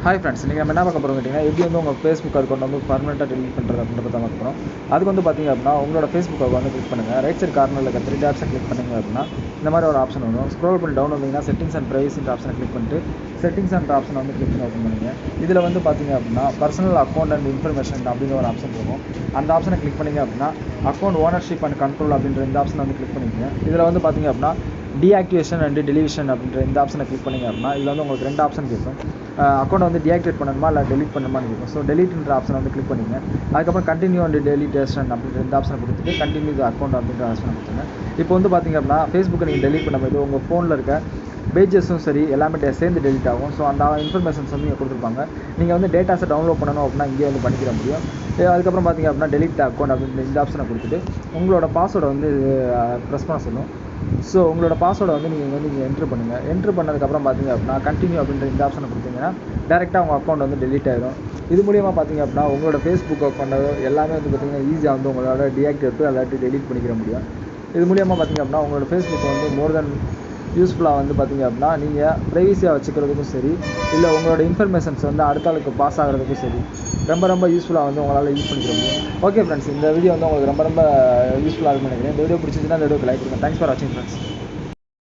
Hi friends, நீங்கள் நம்ம என்ன பார்க்க போகிறோம் கேட்டிங்கன்னா, எப்படி வந்து உங்கள் ஃபேஸ்புக் அக்கௌண்ட் வந்து பர்மனெண்ட்டாக டெலிட் பண்ணுறது அப்படின்றத தான் பார்க்க போகிறோம். அதுக்கு வந்து பார்த்திங்க அப்படின்னா, உங்களோட ஃபேஸ்புக் வந்து கிளிக் பண்ணுங்கள். ரைட் சைட் கார்னரில் இருக்க 3 டாட்ஸை கிளிக் பண்ணிங்க அப்படின்னா இந்த மாதிரி ஒரு ஆப்ஷன் வரும். ஸ்க்ரோல் பண்ணி டவுன் வந்தீங்கன்னா செட்டிங்ஸ் அண்ட் ப்ரைவசின்ற ஆப்ஷனை கிளிக் பண்ணிட்டு செட்டிங்ஸ் அண்ட் ஆப்ஷனை வந்து கிளிக் பண்ணி ஓப்பன் பண்ணுங்கள். இதில் வந்து பார்த்திங்க அப்படின்னா பர்சனல் அக்கௌண்ட் அண்ட் இன்ஃபர்மேஷன் அப்படின்னு ஒரு ஆப்ஷன் இருக்கும். அந்த ஆப்ஷனை கிளிக் பண்ணிங்க அப்படின்னா அக்கௌண்ட் ஓனர்ஷிப் அண்ட் கண்ட்ரோல் அப்படின்ற இந்த ஆப்ஷனை வந்து கிளிக் பண்ணிக்கங்க. இதில் வந்து பார்த்திங்க அப்படின்னா டீஆக்டிவேஷன் அண்ட் டெலிவிஷன் அப்படின்ற இந்த ஆப்ஷனை கிளிக் பண்ணிங்க அப்படின்னா இதில் வந்து உங்களுக்கு 2 ஆப்ஷன் கேட்கும். அக்கௌண்ட்டை வந்து டீஆக்டிவேட் பண்ணணுமா இல்லை டெலிட் பண்ணணுமான்னு கேட்கும். ஸோ டெலிட்ன்ற ஆப்ஷனை வந்து கிளிக் பண்ணிங்க. அதுக்கப்புறம் கண்டினியூ அண்ட் டெலிட்டேஷன் அப்படின்ற இந்த ஆப்ஷனை கொடுத்துட்டு கண்டினியூ த அக்கௌண்ட் அப்படின்ற ஆப்ஷனை கொடுத்துங்க. இப்போ வந்து பார்த்திங்க அப்படின்னா ஃபேஸ்புக்கை நீங்கள் டெலிட் பண்ணும்போது உங்கள் ஃபோனில் இருக்க பேஜஸும் சரி எல்லாமே சேர்ந்து டெலிட் ஆகும். ஸோ அந்த இன்ஃபர்மேஷன்ஸ் வந்து நீங்கள் கொடுத்துருப்பாங்க. நீங்கள் வந்து டேட்டாஸை டவுன்லோட் பண்ணணும் அப்படின்னா இங்கே வந்து பண்ணிக்கிற முடியும். அதுக்கப்புறம் பார்த்திங்க அப்படின்னா டெலிட் த அக்கௌண்ட் அப்படின்ற இந்த ஆப்ஷனை கொடுத்துட்டு உங்களோட பாஸ்வேர்டை வந்து ப்ரெஸ் பண்ண சொல்லும். ஸோ உங்களோட பாஸ்வேர்டை வந்து நீங்கள் என்ட்ரு பண்ணுங்கள். என்ட்ரு பண்ணதுக்கப்புறம் பார்த்திங்க அப்படின்னா கண்டினியூ அப்படின்ற இந்த ஆப்ஷனை கொடுத்தீங்கன்னா டேரெக்டாக உங்கள் அக்கௌண்ட் வந்து டெலிட் ஆகிடும். இது மூலியமாக பார்த்திங்க அப்படின்னா உங்களோட ஃபேஸ்புக் அக்கௌண்ட் எல்லாமே வந்து பார்த்திங்கன்னா ஈஸியாக வந்து உங்களோட டீஆக்டிவேட் அல்லாட்டி டெலிட் பண்ணிக்கிற முடியும். இது மூலியமாக பார்த்திங்க அப்படின்னா உங்களோட ஃபேஸ்புக் வந்து மோர் தென் யூஸ்ஃபுல்லாக வந்து பார்த்திங்க அப்படின்னா நீங்கள் ப்ரைவசியாக வச்சுக்கிறதுக்கும் சரி இல்லை உங்களோட இன்ஃபர்மேஷன்ஸ் வந்து அடுத்த ஆளுக்கு பாஸ் ஆகிறதுக்கும் சரி ரொம்ப யூஸ்ஃபுல்லாக வந்து உங்களால் யூஸ் பண்ணிக்க முடியும். ஓகே ஃப்ரெண்ட்ஸ், இந்த வீடியோ வந்து உங்களுக்கு ரொம்ப யூஸ்ஃபுல்லாக இருக்கும்னு நினைக்கிறேன். இந்த வீடியோ பிடிச்சிருந்துச்சுன்னா இந்த வீடியோக்கு லைக் கொடுங்க. தேங்க்ஸ் ஃபார் வாட்சிங் ஃப்ரெண்ட்ஸ்.